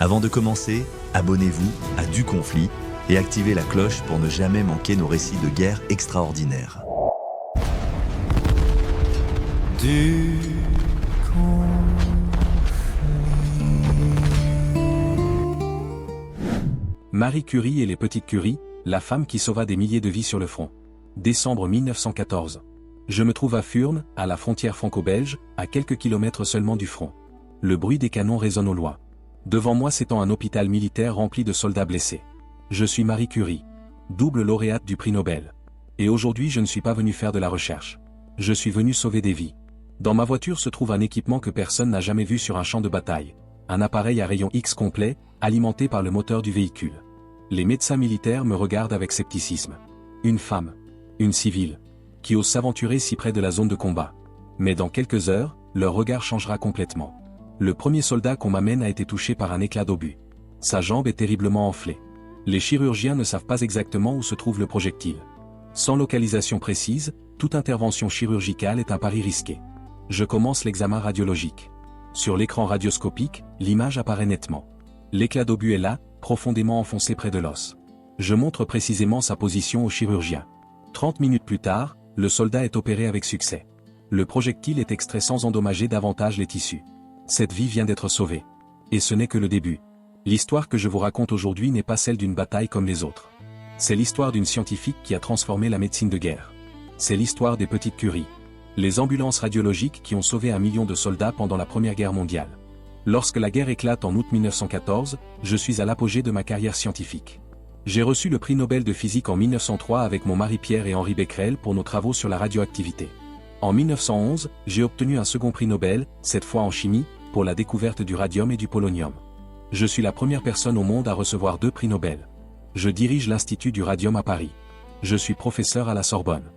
Avant de commencer, abonnez-vous à Du Conflit et activez la cloche pour ne jamais manquer nos récits de guerre extraordinaires. Du Marie Curie et les petites Curie, la femme qui sauva des milliers de vies sur le front. Décembre 1914. Je me trouve à Furnes, à la frontière franco-belge, à quelques kilomètres seulement du front. Le bruit des canons résonne au loin. Devant moi s'étend un hôpital militaire rempli de soldats blessés. Je suis Marie Curie, double lauréate du prix Nobel. Et aujourd'hui je ne suis pas venu faire de la recherche. Je suis venu sauver des vies. Dans ma voiture se trouve un équipement que personne n'a jamais vu sur un champ de bataille. Un appareil à rayon X complet, alimenté par le moteur du véhicule. Les médecins militaires me regardent avec scepticisme. Une femme, une civile, qui ose s'aventurer si près de la zone de combat. Mais dans quelques heures, leur regard changera complètement. Le premier soldat qu'on m'amène a été touché par un éclat d'obus. Sa jambe est terriblement enflée. Les chirurgiens ne savent pas exactement où se trouve le projectile. Sans localisation précise, toute intervention chirurgicale est un pari risqué. Je commence l'examen radiologique. Sur l'écran radioscopique, l'image apparaît nettement. L'éclat d'obus est là, profondément enfoncé près de l'os. Je montre précisément sa position au chirurgien. 30 minutes plus tard, le soldat est opéré avec succès. Le projectile est extrait sans endommager davantage les tissus. Cette vie vient d'être sauvée. Et ce n'est que le début. L'histoire que je vous raconte aujourd'hui n'est pas celle d'une bataille comme les autres. C'est l'histoire d'une scientifique qui a transformé la médecine de guerre. C'est l'histoire des petites Curie. Les ambulances radiologiques qui ont sauvé 1 million de soldats pendant la Première Guerre mondiale. Lorsque la guerre éclate en août 1914, je suis à l'apogée de ma carrière scientifique. J'ai reçu le prix Nobel de physique en 1903 avec mon mari Pierre et Henri Becquerel pour nos travaux sur la radioactivité. En 1911, j'ai obtenu un second prix Nobel, cette fois en chimie, pour la découverte du radium et du polonium. Je suis la première personne au monde à recevoir 2 prix Nobel. Je dirige l'Institut du Radium à Paris. Je suis professeur à la Sorbonne.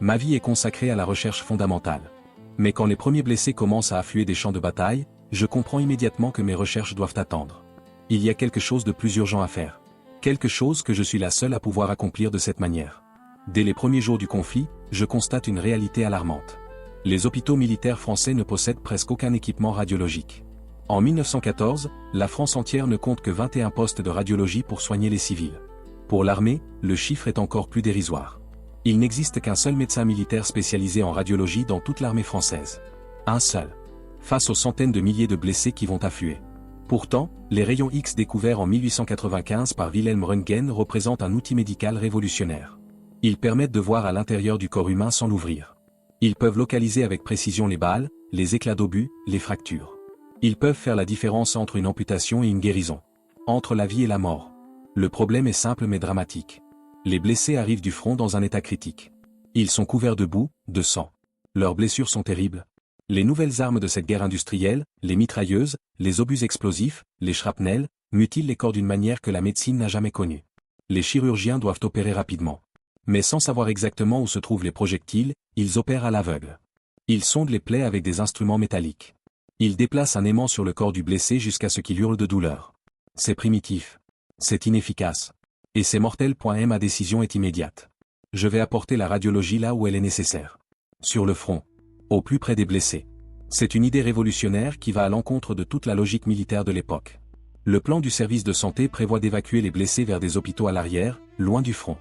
Ma vie est consacrée à la recherche fondamentale. Mais quand les premiers blessés commencent à affluer des champs de bataille, je comprends immédiatement que mes recherches doivent attendre. Il y a quelque chose de plus urgent à faire. Quelque chose que je suis la seule à pouvoir accomplir de cette manière. Dès les premiers jours du conflit, je constate une réalité alarmante. Les hôpitaux militaires français ne possèdent presque aucun équipement radiologique. En 1914, la France entière ne compte que 21 postes de radiologie pour soigner les civils. Pour l'armée, le chiffre est encore plus dérisoire. Il n'existe qu'un seul médecin militaire spécialisé en radiologie dans toute l'armée française. Un seul. Face aux centaines de milliers de blessés qui vont affluer. Pourtant, les rayons X découverts en 1895 par Wilhelm Röntgen représentent un outil médical révolutionnaire. Ils permettent de voir à l'intérieur du corps humain sans l'ouvrir. Ils peuvent localiser avec précision les balles, les éclats d'obus, les fractures. Ils peuvent faire la différence entre une amputation et une guérison. Entre la vie et la mort. Le problème est simple mais dramatique. Les blessés arrivent du front dans un état critique. Ils sont couverts de boue, de sang. Leurs blessures sont terribles. Les nouvelles armes de cette guerre industrielle, les mitrailleuses, les obus explosifs, les shrapnels, mutilent les corps d'une manière que la médecine n'a jamais connue. Les chirurgiens doivent opérer rapidement. Mais sans savoir exactement où se trouvent les projectiles, ils opèrent à l'aveugle. Ils sondent les plaies avec des instruments métalliques. Ils déplacent un aimant sur le corps du blessé jusqu'à ce qu'il hurle de douleur. C'est primitif. C'est inefficace. Et c'est mortel. Ma décision est immédiate. Je vais apporter la radiologie là où elle est nécessaire. Sur le front. Au plus près des blessés. C'est une idée révolutionnaire qui va à l'encontre de toute la logique militaire de l'époque. Le plan du service de santé prévoit d'évacuer les blessés vers des hôpitaux à l'arrière, loin du front.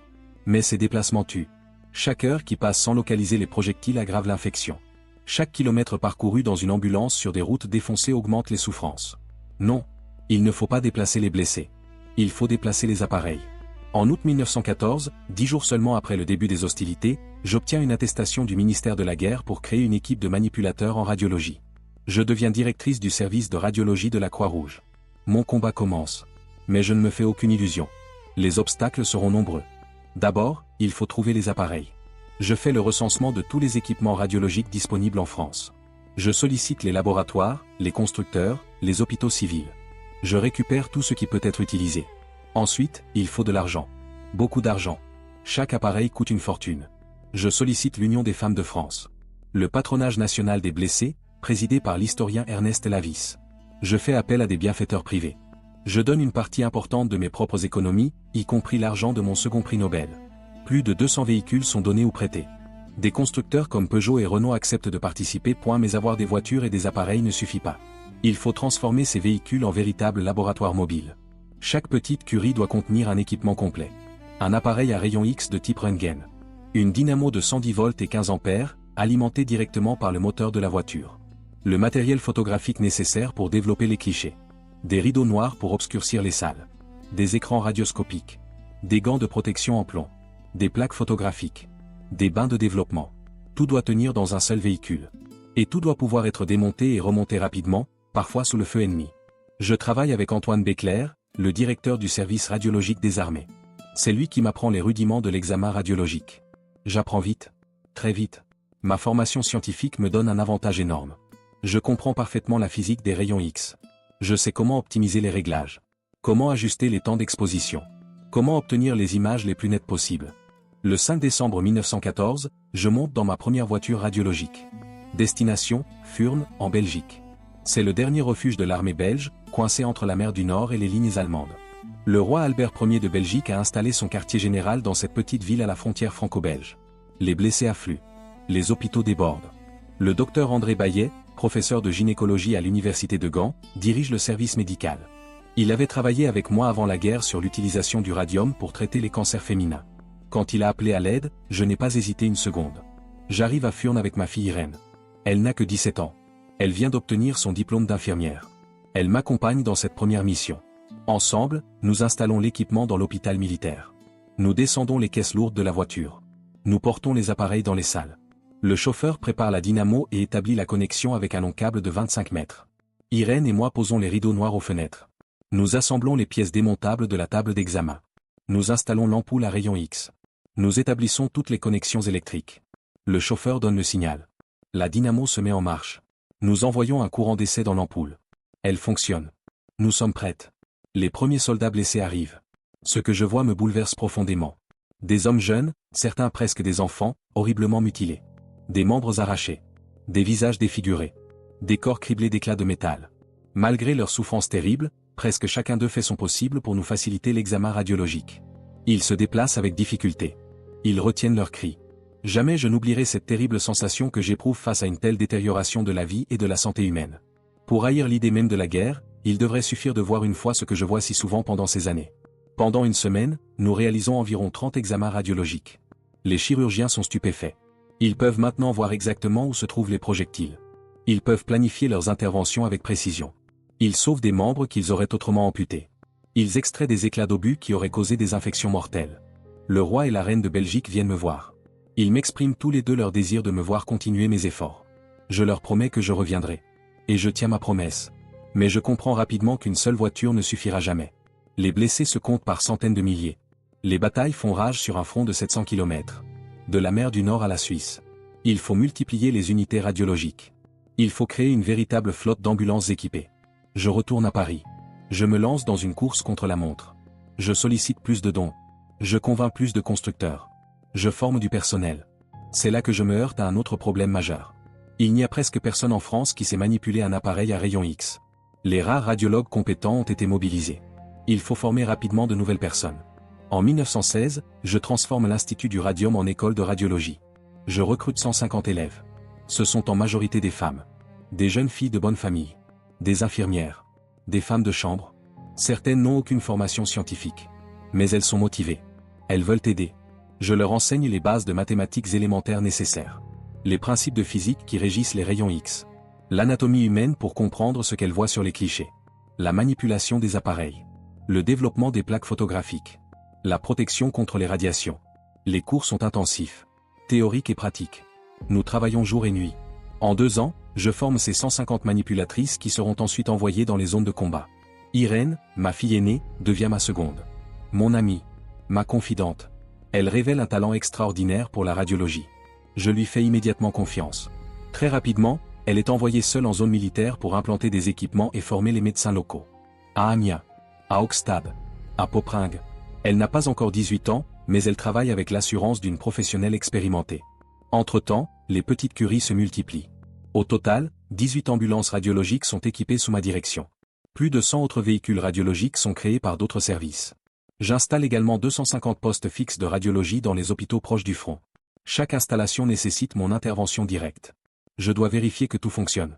Mais ces déplacements tuent. Chaque heure qui passe sans localiser les projectiles aggrave l'infection. Chaque kilomètre parcouru dans une ambulance sur des routes défoncées augmente les souffrances. Non, il ne faut pas déplacer les blessés. Il faut déplacer les appareils. En août 1914, 10 jours seulement après le début des hostilités, j'obtiens une attestation du ministère de la Guerre pour créer une équipe de manipulateurs en radiologie. Je deviens directrice du service de radiologie de la Croix-Rouge. Mon combat commence. Mais je ne me fais aucune illusion. Les obstacles seront nombreux. D'abord, il faut trouver les appareils. Je fais le recensement de tous les équipements radiologiques disponibles en France. Je sollicite les laboratoires, les constructeurs, les hôpitaux civils. Je récupère tout ce qui peut être utilisé. Ensuite, il faut de l'argent. Beaucoup d'argent. Chaque appareil coûte une fortune. Je sollicite l'Union des femmes de France. Le patronage national des blessés, présidé par l'historien Ernest Lavis. Je fais appel à des bienfaiteurs privés. Je donne une partie importante de mes propres économies, y compris l'argent de mon second prix Nobel. Plus de 200 véhicules sont donnés ou prêtés. Des constructeurs comme Peugeot et Renault acceptent de participer. Mais avoir des voitures et des appareils ne suffit pas. Il faut transformer ces véhicules en véritables laboratoires mobiles. Chaque petite curie doit contenir un équipement complet. Un appareil à rayon X de type Röntgen. Une dynamo de 110 volts et 15 ampères, alimentée directement par le moteur de la voiture. Le matériel photographique nécessaire pour développer les clichés. Des rideaux noirs pour obscurcir les salles. Des écrans radioscopiques. Des gants de protection en plomb. Des plaques photographiques. Des bains de développement. Tout doit tenir dans un seul véhicule. Et tout doit pouvoir être démonté et remonté rapidement, parfois sous le feu ennemi. Je travaille avec Antoine Béclair, le directeur du service radiologique des armées. C'est lui qui m'apprend les rudiments de l'examen radiologique. J'apprends vite. Très vite. Ma formation scientifique me donne un avantage énorme. Je comprends parfaitement la physique des rayons X. Je sais comment optimiser les réglages. Comment ajuster les temps d'exposition. Comment obtenir les images les plus nettes possibles. Le 5 décembre 1914, je monte dans ma première voiture radiologique. Destination, Furnes, en Belgique. C'est le dernier refuge de l'armée belge, coincé entre la mer du Nord et les lignes allemandes. Le roi Albert Ier de Belgique a installé son quartier général dans cette petite ville à la frontière franco-belge. Les blessés affluent. Les hôpitaux débordent. Le docteur André Baillet, professeur de gynécologie à l'université de Gand, dirige le service médical. Il avait travaillé avec moi avant la guerre sur l'utilisation du radium pour traiter les cancers féminins. Quand il a appelé à l'aide, je n'ai pas hésité une seconde. J'arrive à Furnes avec ma fille Irène. Elle n'a que 17 ans. Elle vient d'obtenir son diplôme d'infirmière. Elle m'accompagne dans cette première mission. Ensemble, nous installons l'équipement dans l'hôpital militaire. Nous descendons les caisses lourdes de la voiture. Nous portons les appareils dans les salles. Le chauffeur prépare la dynamo et établit la connexion avec un long câble de 25 mètres. Irène et moi posons les rideaux noirs aux fenêtres. Nous assemblons les pièces démontables de la table d'examen. Nous installons l'ampoule à rayon X. Nous établissons toutes les connexions électriques. Le chauffeur donne le signal. La dynamo se met en marche. Nous envoyons un courant d'essai dans l'ampoule. Elle fonctionne. Nous sommes prêtes. Les premiers soldats blessés arrivent. Ce que je vois me bouleverse profondément. Des hommes jeunes, certains presque des enfants, horriblement mutilés. Des membres arrachés. Des visages défigurés. Des corps criblés d'éclats de métal. Malgré leur souffrance terrible, presque chacun d'eux fait son possible pour nous faciliter l'examen radiologique. Ils se déplacent avec difficulté. Ils retiennent leurs cris. Jamais je n'oublierai cette terrible sensation que j'éprouve face à une telle détérioration de la vie et de la santé humaine. Pour haïr l'idée même de la guerre, il devrait suffire de voir une fois ce que je vois si souvent pendant ces années. Pendant une semaine, nous réalisons environ 30 examens radiologiques. Les chirurgiens sont stupéfaits. Ils peuvent maintenant voir exactement où se trouvent les projectiles. Ils peuvent planifier leurs interventions avec précision. Ils sauvent des membres qu'ils auraient autrement amputés. Ils extraient des éclats d'obus qui auraient causé des infections mortelles. Le roi et la reine de Belgique viennent me voir. Ils m'expriment tous les deux leur désir de me voir continuer mes efforts. Je leur promets que je reviendrai. Et je tiens ma promesse. Mais je comprends rapidement qu'une seule voiture ne suffira jamais. Les blessés se comptent par centaines de milliers. Les batailles font rage sur un front de 700 km. De la mer du Nord à la Suisse. Il faut multiplier les unités radiologiques. Il faut créer une véritable flotte d'ambulances équipées. Je retourne à Paris. Je me lance dans une course contre la montre. Je sollicite plus de dons. Je convainc plus de constructeurs. Je forme du personnel. C'est là que je me heurte à un autre problème majeur. Il n'y a presque personne en France qui sait manipuler un appareil à rayon X. Les rares radiologues compétents ont été mobilisés. Il faut former rapidement de nouvelles personnes. En 1916, je transforme l'Institut du Radium en école de radiologie. Je recrute 150 élèves. Ce sont en majorité des femmes. Des jeunes filles de bonne famille. Des infirmières. Des femmes de chambre. Certaines n'ont aucune formation scientifique. Mais elles sont motivées. Elles veulent aider. Je leur enseigne les bases de mathématiques élémentaires nécessaires. Les principes de physique qui régissent les rayons X. L'anatomie humaine pour comprendre ce qu'elles voient sur les clichés. La manipulation des appareils. Le développement des plaques photographiques. La protection contre les radiations. Les cours sont intensifs. Théoriques et pratiques. Nous travaillons jour et nuit. En 2 ans, je forme ces 150 manipulatrices qui seront ensuite envoyées dans les zones de combat. Irène, ma fille aînée, devient ma seconde. Mon amie. Ma confidente. Elle révèle un talent extraordinaire pour la radiologie. Je lui fais immédiatement confiance. Très rapidement, elle est envoyée seule en zone militaire pour implanter des équipements et former les médecins locaux. À Amiens. À Hochstade. À Popringue. Elle n'a pas encore 18 ans, mais elle travaille avec l'assurance d'une professionnelle expérimentée. Entre-temps, les petites curies se multiplient. Au total, 18 ambulances radiologiques sont équipées sous ma direction. Plus de 100 autres véhicules radiologiques sont créés par d'autres services. J'installe également 250 postes fixes de radiologie dans les hôpitaux proches du front. Chaque installation nécessite mon intervention directe. Je dois vérifier que tout fonctionne.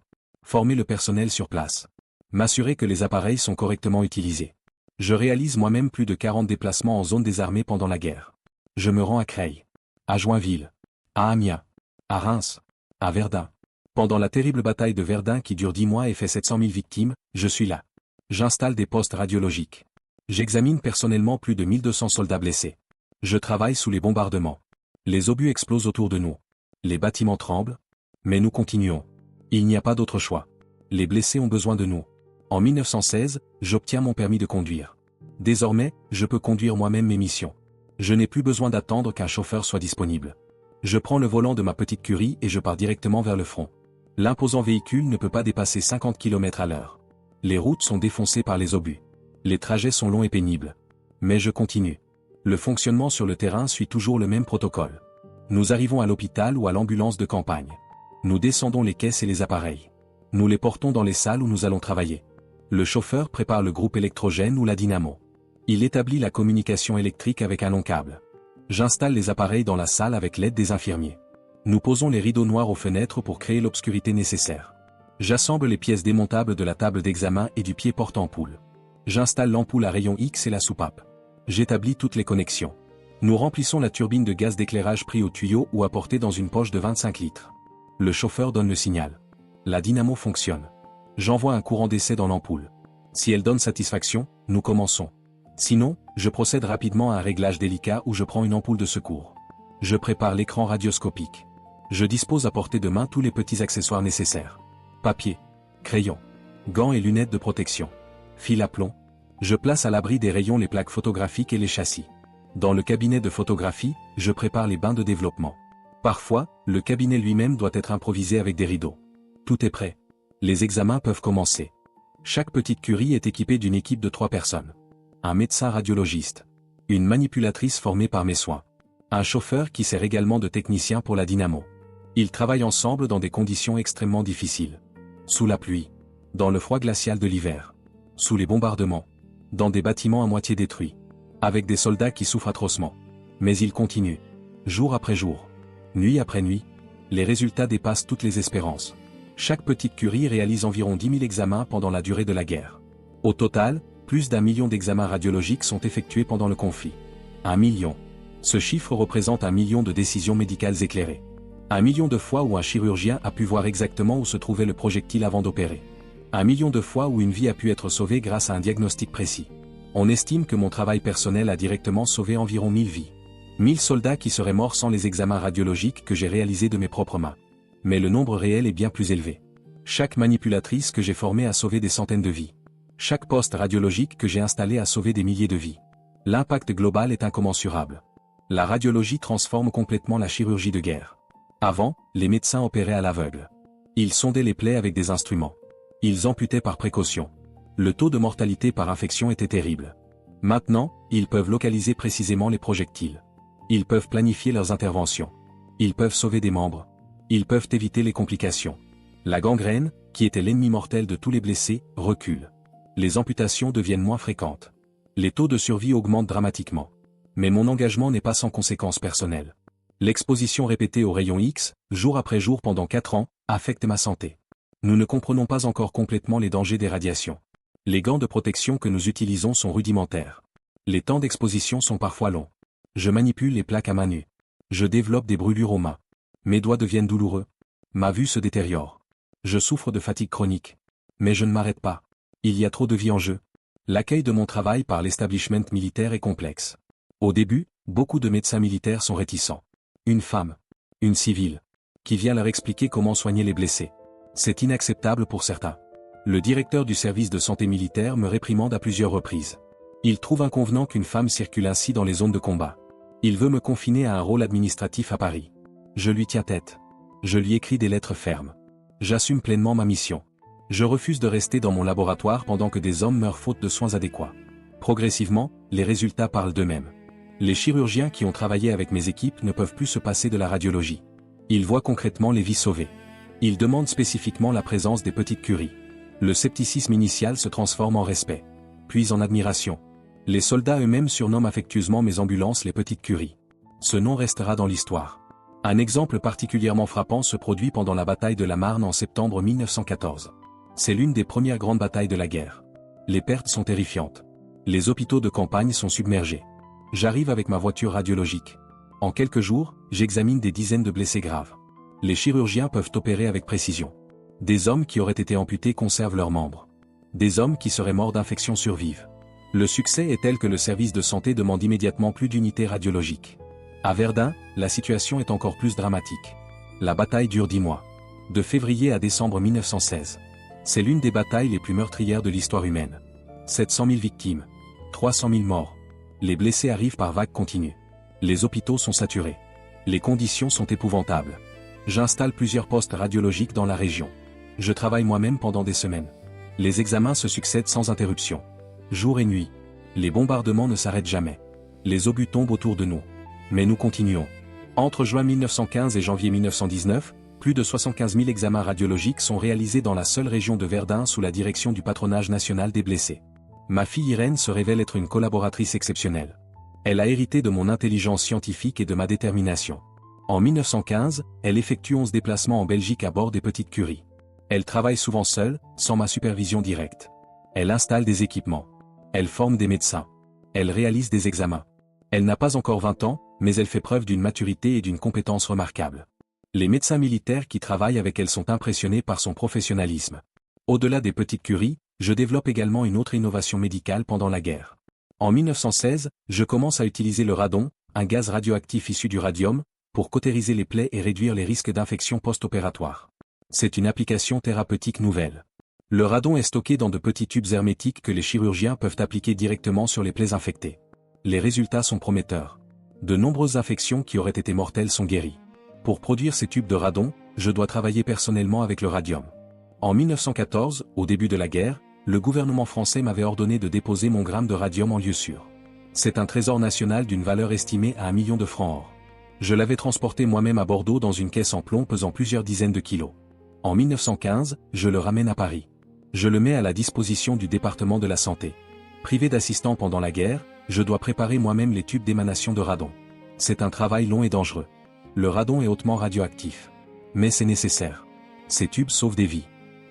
Former le personnel sur place. M'assurer que les appareils sont correctement utilisés. Je réalise moi-même plus de 40 déplacements en zone désarmée pendant la guerre. Je me rends à Creil, à Joinville, à Amiens, à Reims, à Verdun. Pendant la terrible bataille de Verdun qui dure 10 mois et fait 700 000 victimes, je suis là. J'installe des postes radiologiques. J'examine personnellement plus de 1200 soldats blessés. Je travaille sous les bombardements. Les obus explosent autour de nous. Les bâtiments tremblent. Mais nous continuons. Il n'y a pas d'autre choix. Les blessés ont besoin de nous. En 1916, j'obtiens mon permis de conduire. Désormais, je peux conduire moi-même mes missions. Je n'ai plus besoin d'attendre qu'un chauffeur soit disponible. Je prends le volant de ma petite Curie et je pars directement vers le front. L'imposant véhicule ne peut pas dépasser 50 km/h. Les routes sont défoncées par les obus. Les trajets sont longs et pénibles. Mais je continue. Le fonctionnement sur le terrain suit toujours le même protocole. Nous arrivons à l'hôpital ou à l'ambulance de campagne. Nous descendons les caisses et les appareils. Nous les portons dans les salles où nous allons travailler. Le chauffeur prépare le groupe électrogène ou la dynamo. Il établit la communication électrique avec un long câble. J'installe les appareils dans la salle avec l'aide des infirmiers. Nous posons les rideaux noirs aux fenêtres pour créer l'obscurité nécessaire. J'assemble les pièces démontables de la table d'examen et du pied porte-ampoule. J'installe l'ampoule à rayon X et la soupape. J'établis toutes les connexions. Nous remplissons la turbine de gaz d'éclairage pris au tuyau ou apporté dans une poche de 25 litres. Le chauffeur donne le signal. La dynamo fonctionne. J'envoie un courant d'essai dans l'ampoule. Si elle donne satisfaction, nous commençons. Sinon, je procède rapidement à un réglage délicat où je prends une ampoule de secours. Je prépare l'écran radioscopique. Je dispose à portée de main tous les petits accessoires nécessaires. Papier, crayon, gants et lunettes de protection. Fil à plomb. Je place à l'abri des rayons les plaques photographiques et les châssis. Dans le cabinet de photographie, je prépare les bains de développement. Parfois, le cabinet lui-même doit être improvisé avec des rideaux. Tout est prêt. Les examens peuvent commencer. Chaque petite Curie est équipée d'une équipe de 3 personnes. Un médecin radiologiste. Une manipulatrice formée par mes soins. Un chauffeur qui sert également de technicien pour la dynamo. Ils travaillent ensemble dans des conditions extrêmement difficiles. Sous la pluie. Dans le froid glacial de l'hiver. Sous les bombardements. Dans des bâtiments à moitié détruits. Avec des soldats qui souffrent atrocement. Mais ils continuent. Jour après jour. Nuit après nuit. Les résultats dépassent toutes les espérances. Chaque petite Curie réalise environ 10 000 examens pendant la durée de la guerre. Au total, plus d'1 million d'examens radiologiques sont effectués pendant le conflit. 1 million. Ce chiffre représente 1 million de décisions médicales éclairées. 1 million de fois où un chirurgien a pu voir exactement où se trouvait le projectile avant d'opérer. 1 million de fois où une vie a pu être sauvée grâce à un diagnostic précis. On estime que mon travail personnel a directement sauvé environ 1000 vies. 1000 soldats qui seraient morts sans les examens radiologiques que j'ai réalisés de mes propres mains. Mais le nombre réel est bien plus élevé. Chaque manipulatrice que j'ai formée a sauvé des centaines de vies. Chaque poste radiologique que j'ai installé a sauvé des milliers de vies. L'impact global est incommensurable. La radiologie transforme complètement la chirurgie de guerre. Avant, les médecins opéraient à l'aveugle. Ils sondaient les plaies avec des instruments. Ils amputaient par précaution. Le taux de mortalité par infection était terrible. Maintenant, ils peuvent localiser précisément les projectiles. Ils peuvent planifier leurs interventions. Ils peuvent sauver des membres. Ils peuvent éviter les complications. La gangrène, qui était l'ennemi mortel de tous les blessés, recule. Les amputations deviennent moins fréquentes. Les taux de survie augmentent dramatiquement. Mais mon engagement n'est pas sans conséquences personnelles. L'exposition répétée aux rayons X, jour après jour pendant 4 ans, affecte ma santé. Nous ne comprenons pas encore complètement les dangers des radiations. Les gants de protection que nous utilisons sont rudimentaires. Les temps d'exposition sont parfois longs. Je manipule les plaques à main nue. Je développe des brûlures aux mains. Mes doigts deviennent douloureux. Ma vue se détériore. Je souffre de fatigue chronique. Mais je ne m'arrête pas. Il y a trop de vie en jeu. L'accueil de mon travail par l'establishment militaire est complexe. Au début, beaucoup de médecins militaires sont réticents. Une femme, une civile, qui vient leur expliquer comment soigner les blessés. C'est inacceptable pour certains. Le directeur du service de santé militaire me réprimande à plusieurs reprises. Il trouve inconvenant qu'une femme circule ainsi dans les zones de combat. Il veut me confiner à un rôle administratif à Paris. Je lui tiens tête. Je lui écris des lettres fermes. J'assume pleinement ma mission. Je refuse de rester dans mon laboratoire pendant que des hommes meurent faute de soins adéquats. Progressivement, les résultats parlent d'eux-mêmes. Les chirurgiens qui ont travaillé avec mes équipes ne peuvent plus se passer de la radiologie. Ils voient concrètement les vies sauvées. Ils demandent spécifiquement la présence des petites Curies. Le scepticisme initial se transforme en respect, puis en admiration. Les soldats eux-mêmes surnomment affectueusement mes ambulances les petites Curies. Ce nom restera dans l'histoire. Un exemple particulièrement frappant se produit pendant la bataille de la Marne en septembre 1914. C'est l'une des premières grandes batailles de la guerre. Les pertes sont terrifiantes. Les hôpitaux de campagne sont submergés. J'arrive avec ma voiture radiologique. En quelques jours, j'examine des dizaines de blessés graves. Les chirurgiens peuvent opérer avec précision. Des hommes qui auraient été amputés conservent leurs membres. Des hommes qui seraient morts d'infection survivent. Le succès est tel que le service de santé demande immédiatement plus d'unités radiologiques. À Verdun, la situation est encore plus dramatique. La bataille dure 10 mois. De février à décembre 1916. C'est l'une des batailles les plus meurtrières de l'histoire humaine. 700 000 victimes. 300 000 morts. Les blessés arrivent par vagues continues. Les hôpitaux sont saturés. Les conditions sont épouvantables. J'installe plusieurs postes radiologiques dans la région. Je travaille moi-même pendant des semaines. Les examens se succèdent sans interruption. Jour et nuit. Les bombardements ne s'arrêtent jamais. Les obus tombent autour de nous. Mais nous continuons. Entre juin 1915 et janvier 1919, plus de 75 000 examens radiologiques sont réalisés dans la seule région de Verdun sous la direction du patronage national des blessés. Ma fille Irène se révèle être une collaboratrice exceptionnelle. Elle a hérité de mon intelligence scientifique et de ma détermination. En 1915, elle effectue 11 déplacements en Belgique à bord des petites curies. Elle travaille souvent seule, sans ma supervision directe. Elle installe des équipements. Elle forme des médecins. Elle réalise des examens. Elle n'a pas encore 20 ans, mais elle fait preuve d'une maturité et d'une compétence remarquables. Les médecins militaires qui travaillent avec elle sont impressionnés par son professionnalisme. Au-delà des petites curies, je développe également une autre innovation médicale pendant la guerre. En 1916, je commence à utiliser le radon, un gaz radioactif issu du radium, pour cautériser les plaies et réduire les risques d'infection post-opératoire. C'est une application thérapeutique nouvelle. Le radon est stocké dans de petits tubes hermétiques que les chirurgiens peuvent appliquer directement sur les plaies infectées. Les résultats sont prometteurs. De nombreuses infections qui auraient été mortelles sont guéries. Pour produire ces tubes de radon, je dois travailler personnellement avec le radium. En 1914, au début de la guerre, le gouvernement français m'avait ordonné de déposer mon gramme de radium en lieu sûr. C'est un trésor national d'une valeur estimée à 1 million de francs or. Je l'avais transporté moi-même à Bordeaux dans une caisse en plomb pesant plusieurs dizaines de kilos. En 1915, je le ramène à Paris. Je le mets à la disposition du département de la santé. Privé d'assistants pendant la guerre, je dois préparer moi-même les tubes d'émanation de radon. C'est un travail long et dangereux. Le radon est hautement radioactif. Mais c'est nécessaire. Ces tubes sauvent des vies.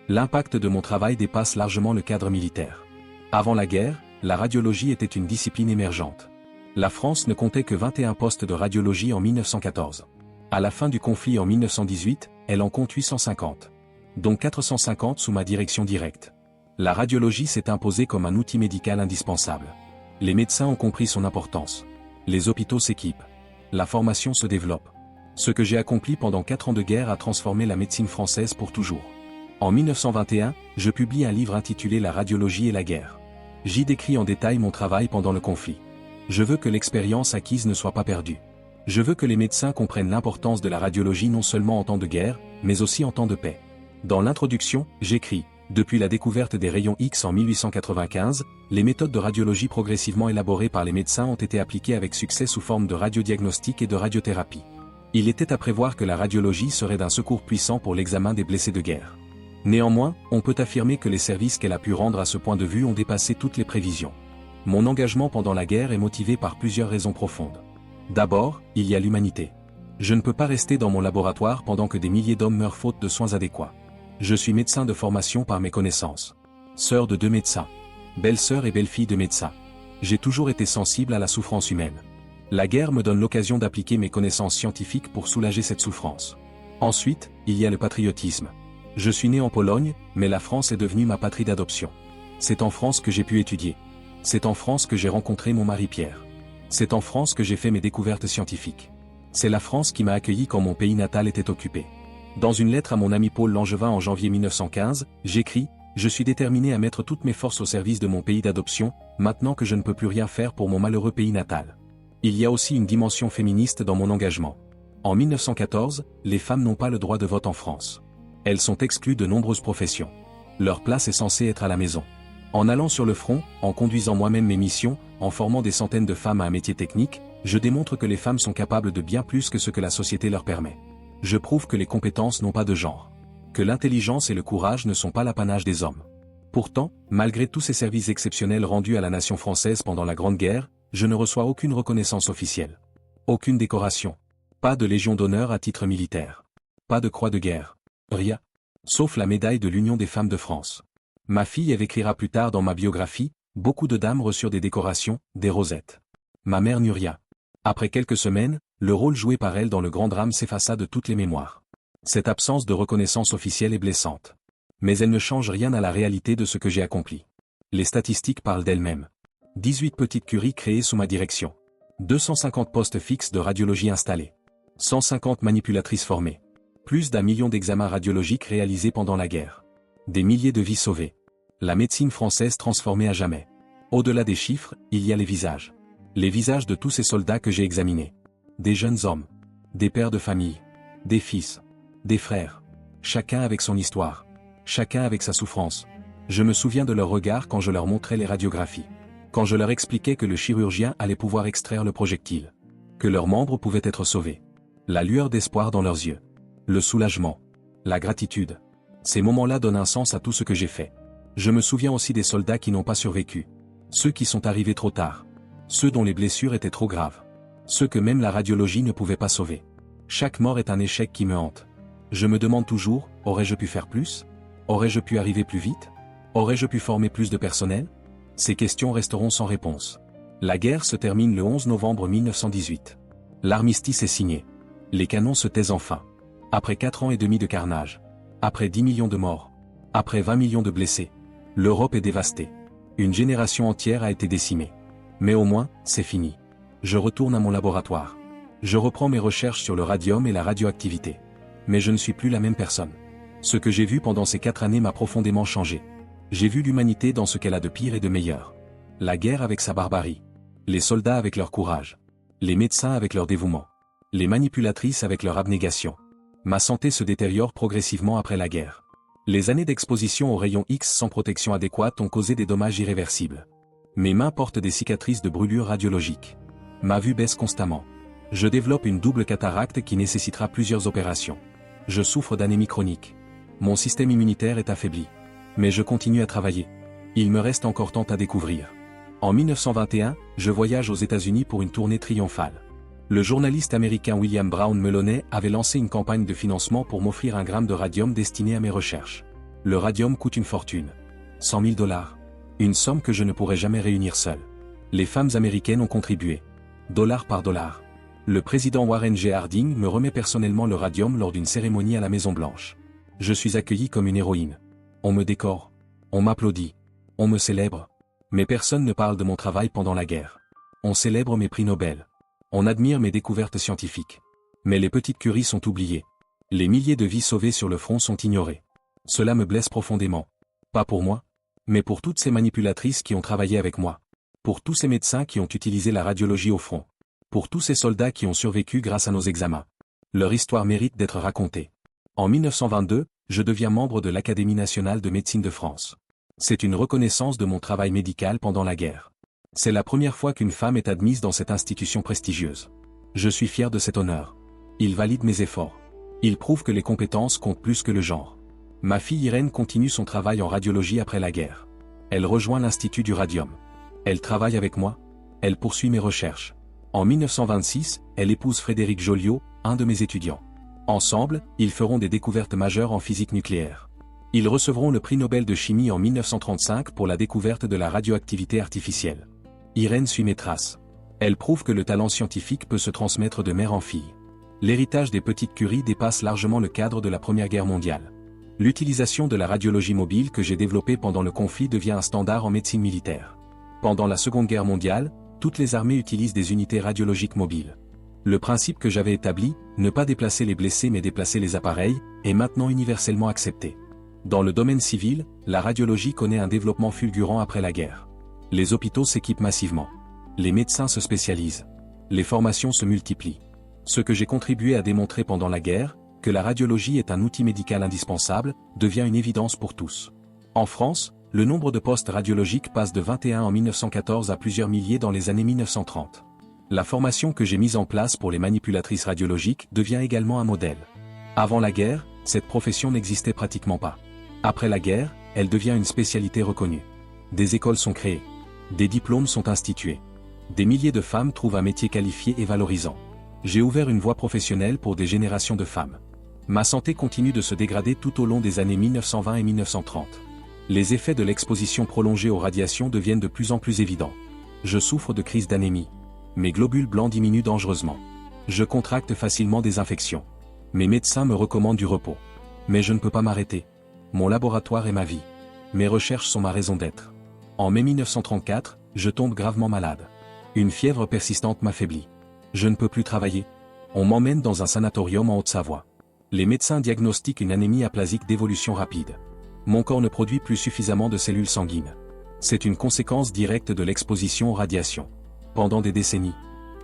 L'impact de mon travail dépasse largement le cadre militaire. Avant la guerre, la radiologie était une discipline émergente. La France ne comptait que 21 postes de radiologie en 1914. À la fin du conflit en 1918, elle en compte 850. Dont 450 sous ma direction directe. La radiologie s'est imposée comme un outil médical indispensable. Les médecins ont compris son importance. Les hôpitaux s'équipent. La formation se développe. Ce que j'ai accompli pendant 4 ans de guerre a transformé la médecine française pour toujours. En 1921, je publie un livre intitulé La radiologie et la guerre. J'y décris en détail mon travail pendant le conflit. Je veux que l'expérience acquise ne soit pas perdue. Je veux que les médecins comprennent l'importance de la radiologie non seulement en temps de guerre, mais aussi en temps de paix. Dans l'introduction, j'écris « Depuis la découverte des rayons X en 1895, les méthodes de radiologie progressivement élaborées par les médecins ont été appliquées avec succès sous forme de radiodiagnostic et de radiothérapie. Il était à prévoir que la radiologie serait d'un secours puissant pour l'examen des blessés de guerre. Néanmoins, on peut affirmer que les services qu'elle a pu rendre à ce point de vue ont dépassé toutes les prévisions. Mon engagement pendant la guerre est motivé par plusieurs raisons profondes. D'abord, il y a l'humanité. Je ne peux pas rester dans mon laboratoire pendant que des milliers d'hommes meurent faute de soins adéquats. Je suis médecin de formation par mes connaissances. Sœur de 2 médecins. Belle-sœur et belle-fille de médecins. J'ai toujours été sensible à la souffrance humaine. La guerre me donne l'occasion d'appliquer mes connaissances scientifiques pour soulager cette souffrance. Ensuite, il y a le patriotisme. Je suis né en Pologne, mais la France est devenue ma patrie d'adoption. C'est en France que j'ai pu étudier. C'est en France que j'ai rencontré mon mari Pierre. C'est en France que j'ai fait mes découvertes scientifiques. C'est la France qui m'a accueilli quand mon pays natal était occupé. Dans une lettre à mon ami Paul Langevin en janvier 1915, j'écris « Je suis déterminé à mettre toutes mes forces au service de mon pays d'adoption, maintenant que je ne peux plus rien faire pour mon malheureux pays natal. » Il y a aussi une dimension féministe dans mon engagement. En 1914, les femmes n'ont pas le droit de vote en France. Elles sont exclues de nombreuses professions. Leur place est censée être à la maison. En allant sur le front, en conduisant moi-même mes missions, en formant des centaines de femmes à un métier technique, je démontre que les femmes sont capables de bien plus que ce que la société leur permet. Je prouve que les compétences n'ont pas de genre. Que l'intelligence et le courage ne sont pas l'apanage des hommes. Pourtant, malgré tous ces services exceptionnels rendus à la nation française pendant la Grande Guerre, je ne reçois aucune reconnaissance officielle. Aucune décoration. Pas de légion d'honneur à titre militaire. Pas de croix de guerre. Rien. Sauf la médaille de l'Union des femmes de France. Ma fille écrira plus tard dans ma biographie, beaucoup de dames reçurent des décorations, des rosettes. Ma mère Nuria. Après quelques semaines, le rôle joué par elle dans le grand drame s'effaça de toutes les mémoires. Cette absence de reconnaissance officielle est blessante. Mais elle ne change rien à la réalité de ce que j'ai accompli. Les statistiques parlent d'elles-mêmes. 18 petites curies créées sous ma direction. 250 postes fixes de radiologie installés. 150 manipulatrices formées. Plus d'1 million d'examens radiologiques réalisés pendant la guerre. Des milliers de vies sauvées. La médecine française transformée à jamais. Au-delà des chiffres, il y a les visages. Les visages de tous ces soldats que j'ai examinés. Des jeunes hommes. Des pères de famille. Des fils. Des frères. Chacun avec son histoire. Chacun avec sa souffrance. Je me souviens de leurs regards quand je leur montrais les radiographies. Quand je leur expliquais que le chirurgien allait pouvoir extraire le projectile. Que leurs membres pouvaient être sauvés. La lueur d'espoir dans leurs yeux. Le soulagement. La gratitude. Ces moments-là donnent un sens à tout ce que j'ai fait. Je me souviens aussi des soldats qui n'ont pas survécu. Ceux qui sont arrivés trop tard. Ceux dont les blessures étaient trop graves. Ceux que même la radiologie ne pouvait pas sauver. Chaque mort est un échec qui me hante. Je me demande toujours, aurais-je pu faire plus? Aurais-je pu arriver plus vite? Aurais-je pu former plus de personnel? Ces questions resteront sans réponse. La guerre se termine le 11 novembre 1918. L'armistice est signé. Les canons se taisent enfin. Après 4 ans et demi de carnage. Après 10 millions de morts. Après 20 millions de blessés. L'Europe est dévastée. Une génération entière a été décimée. Mais au moins, c'est fini. Je retourne à mon laboratoire. Je reprends mes recherches sur le radium et la radioactivité. Mais je ne suis plus la même personne. Ce que j'ai vu pendant ces 4 années m'a profondément changé. J'ai vu l'humanité dans ce qu'elle a de pire et de meilleur. La guerre avec sa barbarie. Les soldats avec leur courage. Les médecins avec leur dévouement. Les manipulatrices avec leur abnégation. Ma santé se détériore progressivement après la guerre. Les années d'exposition aux rayons X sans protection adéquate ont causé des dommages irréversibles. Mes mains portent des cicatrices de brûlures radiologiques. Ma vue baisse constamment. Je développe une double cataracte qui nécessitera plusieurs opérations. Je souffre d'anémie chronique. Mon système immunitaire est affaibli. Mais je continue à travailler. Il me reste encore tant à découvrir. En 1921, je voyage aux États-Unis pour une tournée triomphale. Le journaliste américain William Brown Meloney avait lancé une campagne de financement pour m'offrir 1 gramme de radium destiné à mes recherches. Le radium coûte une fortune. 100 000 $. Une somme que je ne pourrais jamais réunir seul. Les femmes américaines ont contribué. Dollar par dollar. Le président Warren G. Harding me remet personnellement le radium lors d'une cérémonie à la Maison-Blanche. Je suis accueilli comme une héroïne. On me décore. On m'applaudit. On me célèbre. Mais personne ne parle de mon travail pendant la guerre. On célèbre mes prix Nobel. On admire mes découvertes scientifiques. Mais les petites curies sont oubliées. Les milliers de vies sauvées sur le front sont ignorées. Cela me blesse profondément. Pas pour moi, mais pour toutes ces manipulatrices qui ont travaillé avec moi. Pour tous ces médecins qui ont utilisé la radiologie au front. Pour tous ces soldats qui ont survécu grâce à nos examens. Leur histoire mérite d'être racontée. En 1922, je deviens membre de l'Académie nationale de médecine de France. C'est une reconnaissance de mon travail médical pendant la guerre. C'est la première fois qu'une femme est admise dans cette institution prestigieuse. Je suis fier de cet honneur. Il valide mes efforts. Il prouve que les compétences comptent plus que le genre. Ma fille Irène continue son travail en radiologie après la guerre. Elle rejoint l'Institut du Radium. Elle travaille avec moi. Elle poursuit mes recherches. En 1926, elle épouse Frédéric Joliot, un de mes étudiants. Ensemble, ils feront des découvertes majeures en physique nucléaire. Ils recevront le prix Nobel de chimie en 1935 pour la découverte de la radioactivité artificielle. Irène suit mes traces. Elle prouve que le talent scientifique peut se transmettre de mère en fille. L'héritage des petites curies dépasse largement le cadre de la Première Guerre mondiale. L'utilisation de la radiologie mobile que j'ai développée pendant le conflit devient un standard en médecine militaire. Pendant la Seconde Guerre mondiale, toutes les armées utilisent des unités radiologiques mobiles. Le principe que j'avais établi, ne pas déplacer les blessés mais déplacer les appareils, est maintenant universellement accepté. Dans le domaine civil, la radiologie connaît un développement fulgurant après la guerre. Les hôpitaux s'équipent massivement. Les médecins se spécialisent. Les formations se multiplient. Ce que j'ai contribué à démontrer pendant la guerre, que la radiologie est un outil médical indispensable, devient une évidence pour tous. En France, le nombre de postes radiologiques passe de 21 en 1914 à plusieurs milliers dans les années 1930. La formation que j'ai mise en place pour les manipulatrices radiologiques devient également un modèle. Avant la guerre, cette profession n'existait pratiquement pas. Après la guerre, elle devient une spécialité reconnue. Des écoles sont créées. Des diplômes sont institués. Des milliers de femmes trouvent un métier qualifié et valorisant. J'ai ouvert une voie professionnelle pour des générations de femmes. Ma santé continue de se dégrader tout au long des années 1920 et 1930. Les effets de l'exposition prolongée aux radiations deviennent de plus en plus évidents. Je souffre de crises d'anémie. Mes globules blancs diminuent dangereusement. Je contracte facilement des infections. Mes médecins me recommandent du repos. Mais je ne peux pas m'arrêter. Mon laboratoire est ma vie. Mes recherches sont ma raison d'être. En mai 1934, je tombe gravement malade. Une fièvre persistante m'affaiblit. Je ne peux plus travailler. On m'emmène dans un sanatorium en Haute-Savoie. Les médecins diagnostiquent une anémie aplasique d'évolution rapide. Mon corps ne produit plus suffisamment de cellules sanguines. C'est une conséquence directe de l'exposition aux radiations. Pendant des décennies.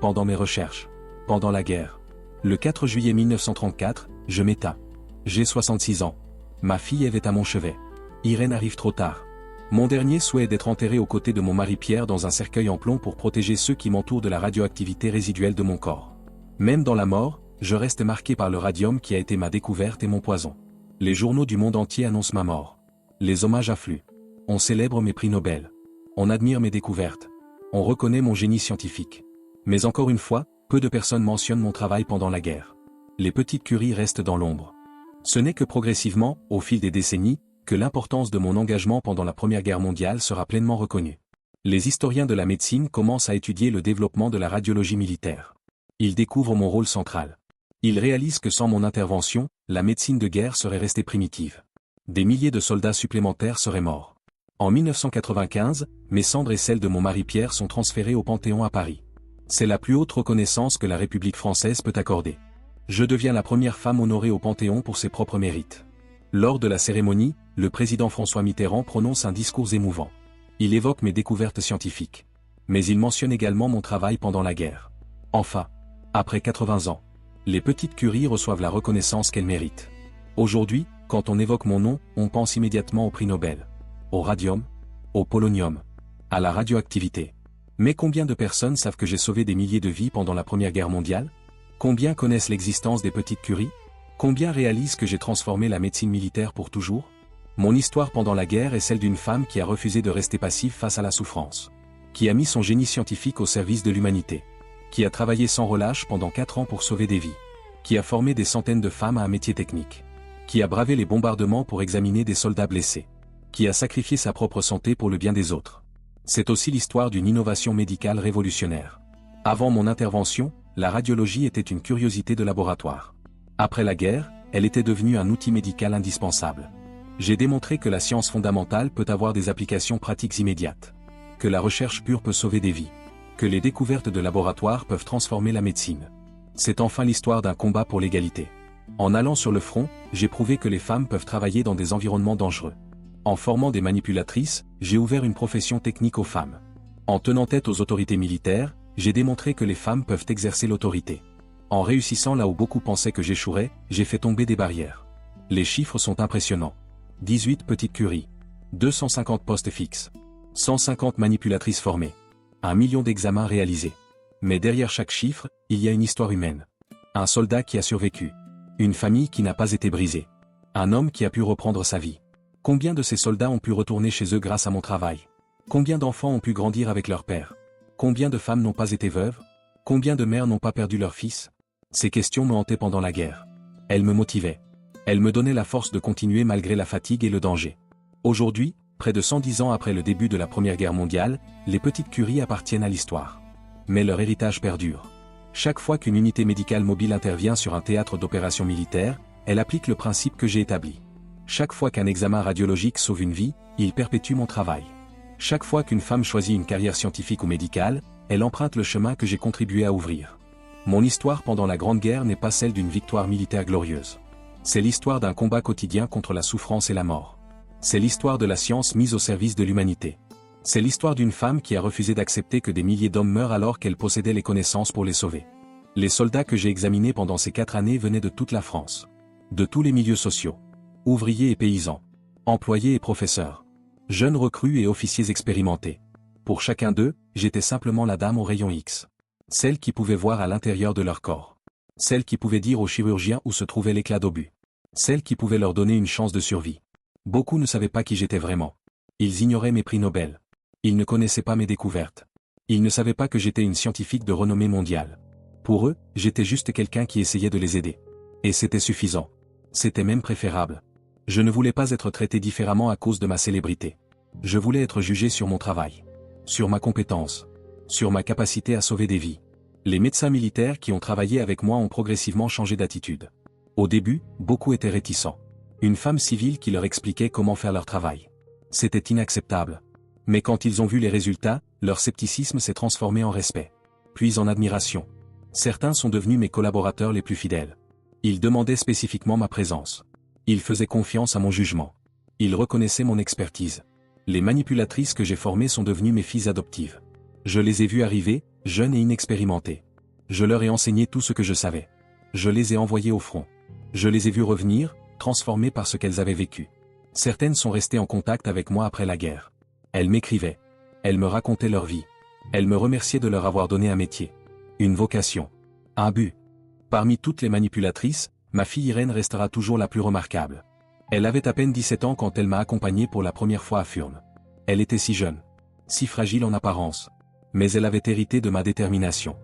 Pendant mes recherches. Pendant la guerre. Le 4 juillet 1934, je m'éteins. J'ai 66 ans. Ma fille Ève est à mon chevet. Irène arrive trop tard. Mon dernier souhait est d'être enterré aux côtés de mon mari Pierre dans un cercueil en plomb pour protéger ceux qui m'entourent de la radioactivité résiduelle de mon corps. Même dans la mort, je reste marqué par le radium qui a été ma découverte et mon poison. Les journaux du monde entier annoncent ma mort. Les hommages affluent. On célèbre mes prix Nobel. On admire mes découvertes. On reconnaît mon génie scientifique. Mais encore une fois, peu de personnes mentionnent mon travail pendant la guerre. Les petites Curie restent dans l'ombre. Ce n'est que progressivement, au fil des décennies, que l'importance de mon engagement pendant la Première Guerre mondiale sera pleinement reconnue. Les historiens de la médecine commencent à étudier le développement de la radiologie militaire. Ils découvrent mon rôle central. Ils réalisent que sans mon intervention, la médecine de guerre serait restée primitive. Des milliers de soldats supplémentaires seraient morts. En 1995, mes cendres et celles de mon mari Pierre sont transférées au Panthéon à Paris. C'est la plus haute reconnaissance que la République française peut accorder. Je deviens la première femme honorée au Panthéon pour ses propres mérites. Lors de la cérémonie, le président François Mitterrand prononce un discours émouvant. Il évoque mes découvertes scientifiques. Mais il mentionne également mon travail pendant la guerre. Enfin, après 80 ans, les petites Curie reçoivent la reconnaissance qu'elles méritent. Aujourd'hui, quand on évoque mon nom, on pense immédiatement au prix Nobel, au radium, au polonium, à la radioactivité. Mais combien de personnes savent que j'ai sauvé des milliers de vies pendant la Première Guerre mondiale? Combien connaissent l'existence des petites Curie? Combien réalisent que j'ai transformé la médecine militaire pour toujours? Mon histoire pendant la guerre est celle d'une femme qui a refusé de rester passive face à la souffrance. Qui a mis son génie scientifique au service de l'humanité. Qui a travaillé sans relâche pendant 4 ans pour sauver des vies. Qui a formé des centaines de femmes à un métier technique. Qui a bravé les bombardements pour examiner des soldats blessés. Qui a sacrifié sa propre santé pour le bien des autres. C'est aussi l'histoire d'une innovation médicale révolutionnaire. Avant mon intervention, la radiologie était une curiosité de laboratoire. Après la guerre, elle était devenue un outil médical indispensable. J'ai démontré que la science fondamentale peut avoir des applications pratiques immédiates. Que la recherche pure peut sauver des vies. Que les découvertes de laboratoire peuvent transformer la médecine. C'est enfin l'histoire d'un combat pour l'égalité. En allant sur le front, j'ai prouvé que les femmes peuvent travailler dans des environnements dangereux. En formant des manipulatrices, j'ai ouvert une profession technique aux femmes. En tenant tête aux autorités militaires, j'ai démontré que les femmes peuvent exercer l'autorité. En réussissant là où beaucoup pensaient que j'échouerais, j'ai fait tomber des barrières. Les chiffres sont impressionnants. 18 petites Curie. 250 postes fixes. 150 manipulatrices formées. 1 million d'examens réalisés. Mais derrière chaque chiffre, il y a une histoire humaine. Un soldat qui a survécu. Une famille qui n'a pas été brisée. Un homme qui a pu reprendre sa vie. Combien de ces soldats ont pu retourner chez eux grâce à mon travail? Combien d'enfants ont pu grandir avec leur père? Combien de femmes n'ont pas été veuves? Combien de mères n'ont pas perdu leur fils? Ces questions me hantaient pendant la guerre. Elles me motivaient. Elles me donnaient la force de continuer malgré la fatigue et le danger. Aujourd'hui, près de 110 ans après le début de la Première Guerre mondiale, les petites Curie appartiennent à l'histoire. Mais leur héritage perdure. Chaque fois qu'une unité médicale mobile intervient sur un théâtre d'opération militaire, elle applique le principe que j'ai établi. Chaque fois qu'un examen radiologique sauve une vie, il perpétue mon travail. Chaque fois qu'une femme choisit une carrière scientifique ou médicale, elle emprunte le chemin que j'ai contribué à ouvrir. Mon histoire pendant la Grande Guerre n'est pas celle d'une victoire militaire glorieuse. C'est l'histoire d'un combat quotidien contre la souffrance et la mort. C'est l'histoire de la science mise au service de l'humanité. C'est l'histoire d'une femme qui a refusé d'accepter que des milliers d'hommes meurent alors qu'elle possédait les connaissances pour les sauver. Les soldats que j'ai examinés pendant ces 4 années venaient de toute la France. De tous les milieux sociaux. Ouvriers et paysans. Employés et professeurs. Jeunes recrues et officiers expérimentés. Pour chacun d'eux, j'étais simplement la dame au rayon X. Celle qui pouvait voir à l'intérieur de leur corps. Celle qui pouvait dire aux chirurgiens où se trouvait l'éclat d'obus. Celle qui pouvait leur donner une chance de survie. Beaucoup ne savaient pas qui j'étais vraiment. Ils ignoraient mes prix Nobel. Ils ne connaissaient pas mes découvertes. Ils ne savaient pas que j'étais une scientifique de renommée mondiale. Pour eux, j'étais juste quelqu'un qui essayait de les aider. Et c'était suffisant. C'était même préférable. Je ne voulais pas être traité différemment à cause de ma célébrité. Je voulais être jugé sur mon travail, sur ma compétence, sur ma capacité à sauver des vies. Les médecins militaires qui ont travaillé avec moi ont progressivement changé d'attitude. Au début, beaucoup étaient réticents. Une femme civile qui leur expliquait comment faire leur travail. C'était inacceptable. Mais quand ils ont vu les résultats, leur scepticisme s'est transformé en respect. Puis en admiration. Certains sont devenus mes collaborateurs les plus fidèles. Ils demandaient spécifiquement ma présence. Ils faisaient confiance à mon jugement. Ils reconnaissaient mon expertise. Les manipulatrices que j'ai formées sont devenues mes filles adoptives. Je les ai vues arriver, jeunes et inexpérimentées. Je leur ai enseigné tout ce que je savais. Je les ai envoyées au front. Je les ai vues revenir, transformées par ce qu'elles avaient vécu. Certaines sont restées en contact avec moi après la guerre. Elles m'écrivaient. Elles me racontaient leur vie. Elles me remerciaient de leur avoir donné un métier. Une vocation. Un but. Parmi toutes les manipulatrices, ma fille Irène restera toujours la plus remarquable. Elle avait à peine 17 ans quand elle m'a accompagné pour la première fois à Furnes. Elle était si jeune. Si fragile en apparence. Mais elle avait hérité de ma détermination.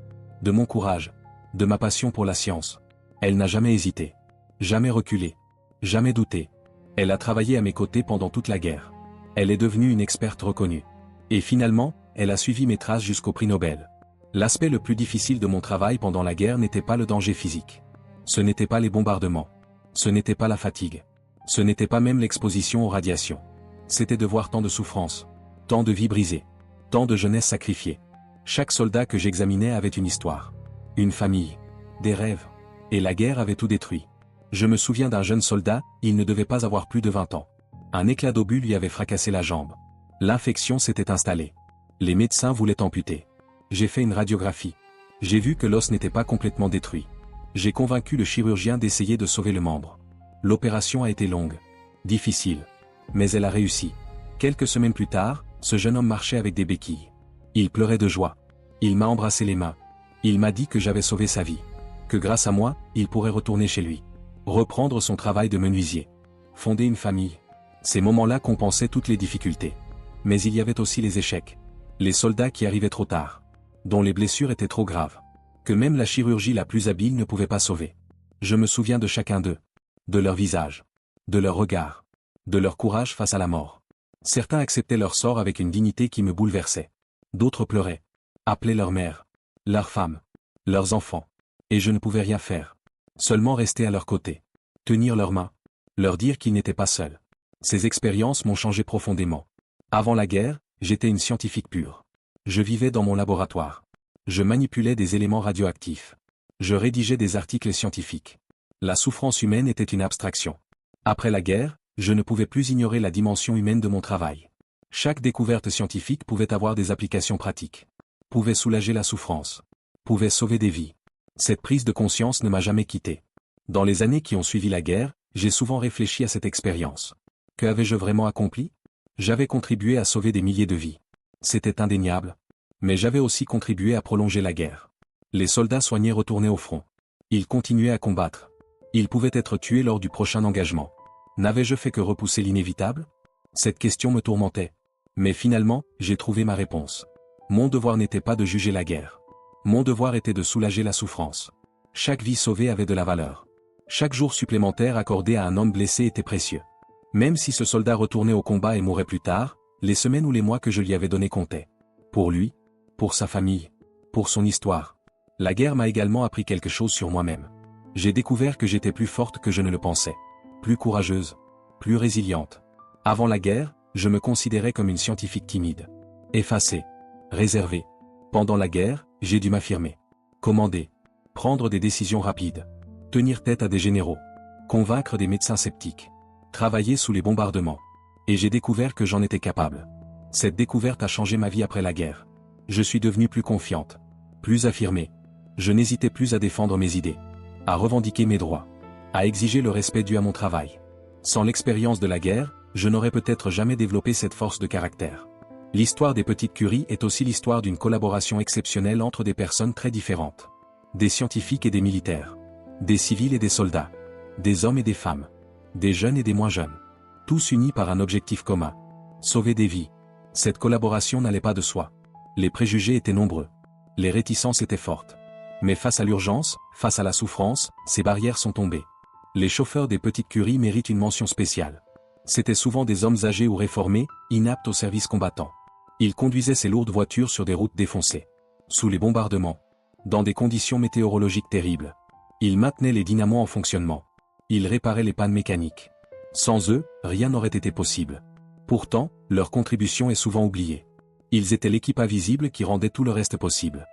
De mon courage. De ma passion pour la science. Elle n'a jamais hésité. Jamais reculé. Jamais douté. Elle a travaillé à mes côtés pendant toute la guerre. Elle est devenue une experte reconnue. Et finalement, elle a suivi mes traces jusqu'au prix Nobel. L'aspect le plus difficile de mon travail pendant la guerre n'était pas le danger physique. Ce n'était pas les bombardements. Ce n'était pas la fatigue. Ce n'était pas même l'exposition aux radiations. C'était de voir tant de souffrances, tant de vies brisées, tant de jeunesse sacrifiée. Chaque soldat que j'examinais avait une histoire, une famille, des rêves. Et la guerre avait tout détruit. Je me souviens d'un jeune soldat, il ne devait pas avoir plus de 20 ans. Un éclat d'obus lui avait fracassé la jambe. L'infection s'était installée. Les médecins voulaient amputer. J'ai fait une radiographie. J'ai vu que l'os n'était pas complètement détruit. J'ai convaincu le chirurgien d'essayer de sauver le membre. L'opération a été longue, difficile, mais elle a réussi. Quelques semaines plus tard, ce jeune homme marchait avec des béquilles. Il pleurait de joie. Il m'a embrassé les mains. Il m'a dit que j'avais sauvé sa vie. Que grâce à moi, il pourrait retourner chez lui. Reprendre son travail de menuisier. Fonder une famille. Ces moments-là compensaient toutes les difficultés. Mais il y avait aussi les échecs. Les soldats qui arrivaient trop tard. Dont les blessures étaient trop graves. Que même la chirurgie la plus habile ne pouvait pas sauver. Je me souviens de chacun d'eux. De leur visage. De leur regard. De leur courage face à la mort. Certains acceptaient leur sort avec une dignité qui me bouleversait. D'autres pleuraient. Appelaient leur mère. Leur femme. Leurs enfants. Et je ne pouvais rien faire. Seulement rester à leur côté. Tenir leurs mains. Leur dire qu'ils n'étaient pas seuls. Ces expériences m'ont changé profondément. Avant la guerre, j'étais une scientifique pure. Je vivais dans mon laboratoire. Je manipulais des éléments radioactifs. Je rédigeais des articles scientifiques. La souffrance humaine était une abstraction. Après la guerre, je ne pouvais plus ignorer la dimension humaine de mon travail. Chaque découverte scientifique pouvait avoir des applications pratiques. Pouvait soulager la souffrance. Pouvait sauver des vies. Cette prise de conscience ne m'a jamais quitté. Dans les années qui ont suivi la guerre, j'ai souvent réfléchi à cette expérience. Que avais-je vraiment accompli? J'avais contribué à sauver des milliers de vies. C'était indéniable. Mais j'avais aussi contribué à prolonger la guerre. Les soldats soignés retournaient au front. Ils continuaient à combattre. Ils pouvaient être tués lors du prochain engagement. N'avais-je fait que repousser l'inévitable? Cette question me tourmentait. Mais finalement, j'ai trouvé ma réponse. Mon devoir n'était pas de juger la guerre. Mon devoir était de soulager la souffrance. Chaque vie sauvée avait de la valeur. Chaque jour supplémentaire accordé à un homme blessé était précieux. Même si ce soldat retournait au combat et mourait plus tard, les semaines ou les mois que je lui avais donnés comptaient. Pour lui, pour sa famille, pour son histoire. La guerre m'a également appris quelque chose sur moi-même. J'ai découvert que j'étais plus forte que je ne le pensais. Plus courageuse. Plus résiliente. Avant la guerre, je me considérais comme une scientifique timide. Effacée. Réservée. Pendant la guerre, j'ai dû m'affirmer. Commander. Prendre des décisions rapides. Tenir tête à des généraux. Convaincre des médecins sceptiques. Travailler sous les bombardements. Et j'ai découvert que j'en étais capable. Cette découverte a changé ma vie après la guerre. Je suis devenue plus confiante. Plus affirmée. Je n'hésitais plus à défendre mes idées. À revendiquer mes droits. À exiger le respect dû à mon travail. Sans l'expérience de la guerre, je n'aurais peut-être jamais développé cette force de caractère. L'histoire des petites curies est aussi l'histoire d'une collaboration exceptionnelle entre des personnes très différentes. Des scientifiques et des militaires. Des civils et des soldats. Des hommes et des femmes. Des jeunes et des moins jeunes. Tous unis par un objectif commun. Sauver des vies. Cette collaboration n'allait pas de soi. Les préjugés étaient nombreux. Les réticences étaient fortes. Mais face à l'urgence, face à la souffrance, ces barrières sont tombées. Les chauffeurs des petites curies méritent une mention spéciale. C'étaient souvent des hommes âgés ou réformés, inaptes au service combattant. Ils conduisaient ces lourdes voitures sur des routes défoncées, sous les bombardements, dans des conditions météorologiques terribles. Ils maintenaient les dynamos en fonctionnement. Ils réparaient les pannes mécaniques. Sans eux, rien n'aurait été possible. Pourtant, leur contribution est souvent oubliée. Ils étaient l'équipe invisible qui rendait tout le reste possible.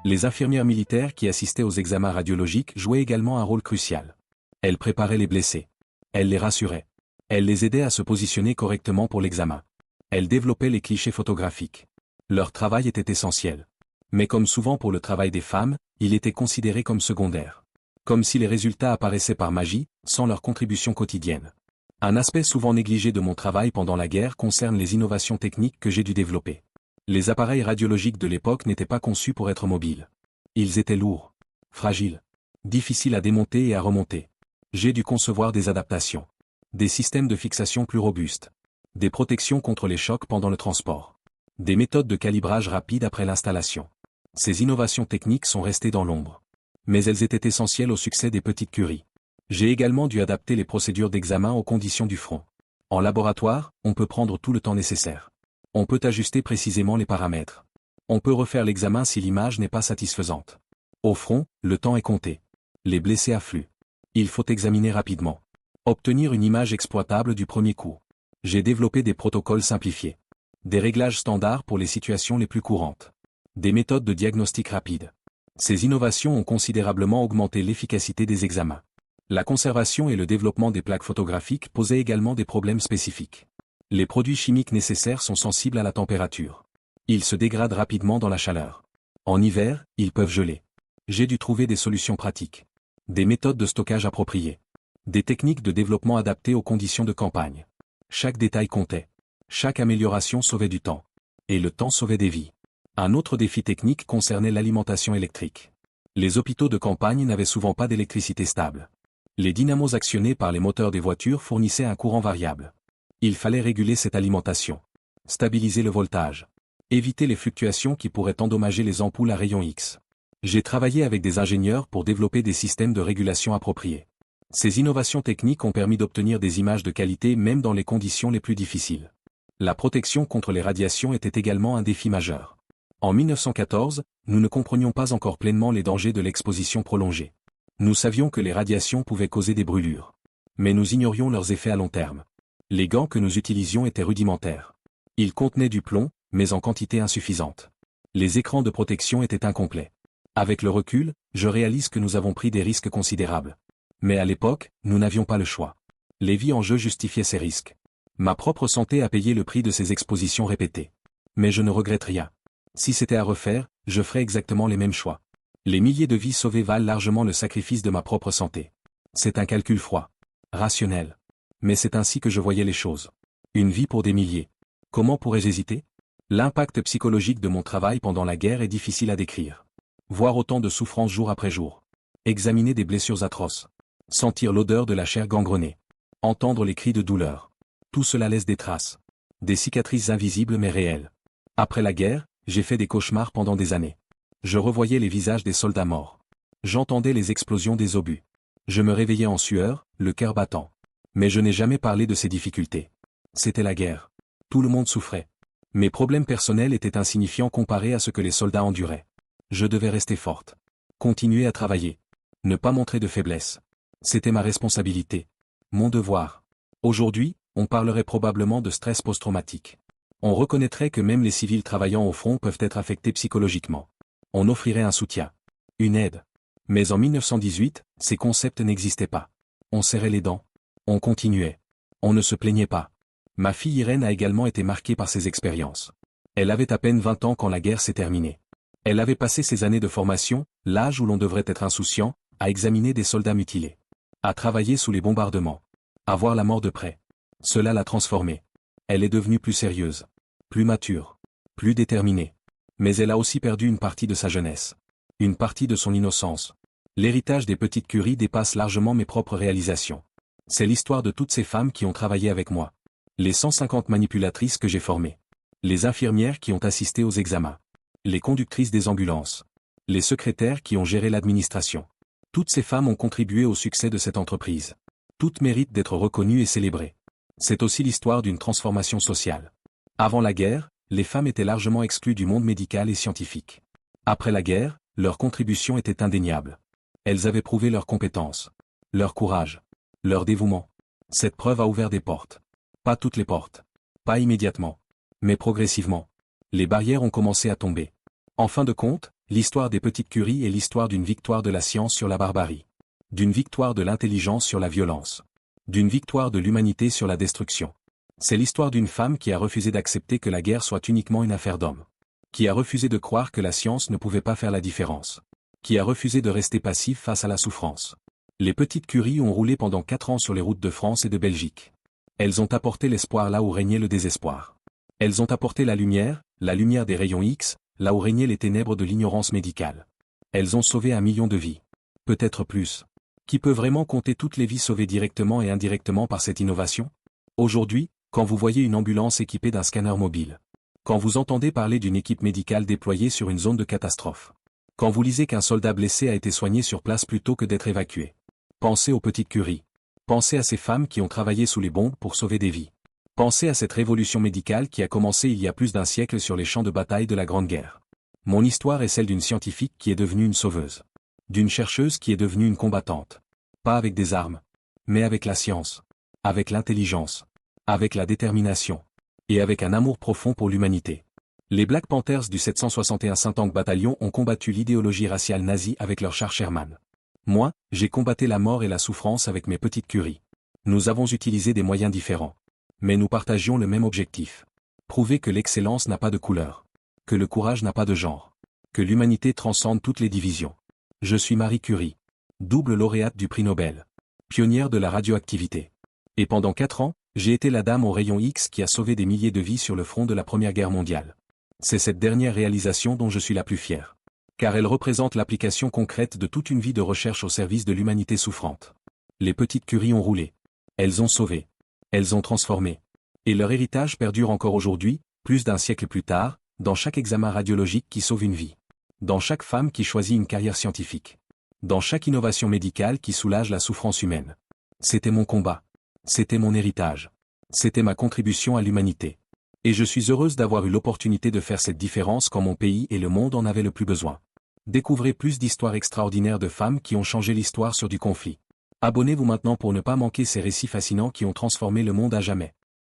Les infirmières militaires qui assistaient aux examens radiologiques jouaient également un rôle crucial. Elles préparaient les blessés. Elles les rassuraient. Elles les aidaient à se positionner correctement pour l'examen. Elles développaient les clichés photographiques. Leur travail était essentiel. Mais comme souvent pour le travail des femmes, il était considéré comme secondaire. Comme si les résultats apparaissaient par magie, sans leur contribution quotidienne. Un aspect souvent négligé de mon travail pendant la guerre concerne les innovations techniques que j'ai dû développer. Les appareils radiologiques de l'époque n'étaient pas conçus pour être mobiles. Ils étaient lourds, fragiles, difficiles à démonter et à remonter. J'ai dû concevoir des adaptations. Des systèmes de fixation plus robustes. Des protections contre les chocs pendant le transport. Des méthodes de calibrage rapide après l'installation. Ces innovations techniques sont restées dans l'ombre. Mais elles étaient essentielles au succès des petites curies. J'ai également dû adapter les procédures d'examen aux conditions du front. En laboratoire, on peut prendre tout le temps nécessaire. On peut ajuster précisément les paramètres. On peut refaire l'examen si l'image n'est pas satisfaisante. Au front, le temps est compté. Les blessés affluent. Il faut examiner rapidement. Obtenir une image exploitable du premier coup. J'ai développé des protocoles simplifiés. Des réglages standards pour les situations les plus courantes. Des méthodes de diagnostic rapide. Ces innovations ont considérablement augmenté l'efficacité des examens. La conservation et le développement des plaques photographiques posaient également des problèmes spécifiques. Les produits chimiques nécessaires sont sensibles à la température. Ils se dégradent rapidement dans la chaleur. En hiver, ils peuvent geler. J'ai dû trouver des solutions pratiques. Des méthodes de stockage appropriées. Des techniques de développement adaptées aux conditions de campagne. Chaque détail comptait. Chaque amélioration sauvait du temps. Et le temps sauvait des vies. Un autre défi technique concernait l'alimentation électrique. Les hôpitaux de campagne n'avaient souvent pas d'électricité stable. Les dynamos actionnés par les moteurs des voitures fournissaient un courant variable. Il fallait réguler cette alimentation. Stabiliser le voltage. Éviter les fluctuations qui pourraient endommager les ampoules à rayons X. J'ai travaillé avec des ingénieurs pour développer des systèmes de régulation appropriés. Ces innovations techniques ont permis d'obtenir des images de qualité même dans les conditions les plus difficiles. La protection contre les radiations était également un défi majeur. En 1914, nous ne comprenions pas encore pleinement les dangers de l'exposition prolongée. Nous savions que les radiations pouvaient causer des brûlures. Mais nous ignorions leurs effets à long terme. Les gants que nous utilisions étaient rudimentaires. Ils contenaient du plomb, mais en quantité insuffisante. Les écrans de protection étaient incomplets. Avec le recul, je réalise que nous avons pris des risques considérables. Mais à l'époque, nous n'avions pas le choix. Les vies en jeu justifiaient ces risques. Ma propre santé a payé le prix de ces expositions répétées. Mais je ne regrette rien. Si c'était à refaire, je ferais exactement les mêmes choix. Les milliers de vies sauvées valent largement le sacrifice de ma propre santé. C'est un calcul froid, rationnel. Mais c'est ainsi que je voyais les choses. Une vie pour des milliers. Comment pourrais-je hésiter? L'impact psychologique de mon travail pendant la guerre est difficile à décrire. Voir autant de souffrances jour après jour. Examiner des blessures atroces. Sentir l'odeur de la chair gangrenée. Entendre les cris de douleur. Tout cela laisse des traces. Des cicatrices invisibles mais réelles. Après la guerre, j'ai fait des cauchemars pendant des années. Je revoyais les visages des soldats morts. J'entendais les explosions des obus. Je me réveillais en sueur, le cœur battant. Mais je n'ai jamais parlé de ces difficultés. C'était la guerre. Tout le monde souffrait. Mes problèmes personnels étaient insignifiants comparés à ce que les soldats enduraient. Je devais rester forte. Continuer à travailler. Ne pas montrer de faiblesse. C'était ma responsabilité. Mon devoir. Aujourd'hui, on parlerait probablement de stress post-traumatique. On reconnaîtrait que même les civils travaillant au front peuvent être affectés psychologiquement. On offrirait un soutien. Une aide. Mais en 1918, ces concepts n'existaient pas. On serrait les dents. On continuait. On ne se plaignait pas. Ma fille Irène a également été marquée par ces expériences. Elle avait à peine 20 ans quand la guerre s'est terminée. Elle avait passé ses années de formation, l'âge où l'on devrait être insouciant, à examiner des soldats mutilés. À travailler sous les bombardements. À voir la mort de près. Cela l'a transformée. Elle est devenue plus sérieuse. Plus mature. Plus déterminée. Mais elle a aussi perdu une partie de sa jeunesse. Une partie de son innocence. L'héritage des petites curies dépasse largement mes propres réalisations. C'est l'histoire de toutes ces femmes qui ont travaillé avec moi. Les 150 manipulatrices que j'ai formées. Les infirmières qui ont assisté aux examens. Les conductrices des ambulances. Les secrétaires qui ont géré l'administration. Toutes ces femmes ont contribué au succès de cette entreprise. Toutes méritent d'être reconnues et célébrées. C'est aussi l'histoire d'une transformation sociale. Avant la guerre, les femmes étaient largement exclues du monde médical et scientifique. Après la guerre, leur contribution était indéniable. Elles avaient prouvé leurs compétences, leur courage, leur dévouement. Cette preuve a ouvert des portes. Pas toutes les portes. Pas immédiatement. Mais progressivement. Les barrières ont commencé à tomber. En fin de compte, l'histoire des petites Curie est l'histoire d'une victoire de la science sur la barbarie. D'une victoire de l'intelligence sur la violence. D'une victoire de l'humanité sur la destruction. C'est l'histoire d'une femme qui a refusé d'accepter que la guerre soit uniquement une affaire d'hommes. Qui a refusé de croire que la science ne pouvait pas faire la différence. Qui a refusé de rester passive face à la souffrance. Les petites Curie ont roulé pendant 4 ans sur les routes de France et de Belgique. Elles ont apporté l'espoir là où régnait le désespoir. Elles ont apporté la lumière des rayons X, là où régnaient les ténèbres de l'ignorance médicale. Elles ont sauvé 1 million de vies. Peut-être plus. Qui peut vraiment compter toutes les vies sauvées directement et indirectement par cette innovation? Aujourd'hui, quand vous voyez une ambulance équipée d'un scanner mobile. Quand vous entendez parler d'une équipe médicale déployée sur une zone de catastrophe. Quand vous lisez qu'un soldat blessé a été soigné sur place plutôt que d'être évacué. Pensez aux petites Curie. Pensez à ces femmes qui ont travaillé sous les bombes pour sauver des vies. Pensez à cette révolution médicale qui a commencé il y a plus d'1 siècle sur les champs de bataille de la Grande Guerre. Mon histoire est celle d'une scientifique qui est devenue une sauveuse. D'une chercheuse qui est devenue une combattante. Pas avec des armes. Mais avec la science. Avec l'intelligence. Avec la détermination. Et avec un amour profond pour l'humanité. Les Black Panthers du 761 Saint-Tank Bataillon ont combattu l'idéologie raciale nazie avec leur char Sherman. Moi, j'ai combattu la mort et la souffrance avec mes petites Curie. Nous avons utilisé des moyens différents. Mais nous partagions le même objectif. Prouver que l'excellence n'a pas de couleur. Que le courage n'a pas de genre. Que l'humanité transcende toutes les divisions. Je suis Marie Curie. Double lauréate du prix Nobel. Pionnière de la radioactivité. Et pendant 4 ans, j'ai été la dame au rayon X qui a sauvé des milliers de vies sur le front de la Première Guerre mondiale. C'est cette dernière réalisation dont je suis la plus fière. Car elle représente l'application concrète de toute une vie de recherche au service de l'humanité souffrante. Les petites Curie ont roulé. Elles ont sauvé. Elles ont transformé. Et leur héritage perdure encore aujourd'hui, plus d'1 siècle plus tard, dans chaque examen radiologique qui sauve une vie. Dans chaque femme qui choisit une carrière scientifique. Dans chaque innovation médicale qui soulage la souffrance humaine. C'était mon combat. C'était mon héritage. C'était ma contribution à l'humanité. Et je suis heureuse d'avoir eu l'opportunité de faire cette différence quand mon pays et le monde en avaient le plus besoin. Découvrez plus d'histoires extraordinaires de femmes qui ont changé l'histoire sur du conflit. Abonnez-vous maintenant pour ne pas manquer ces récits fascinants qui ont transformé le monde à jamais.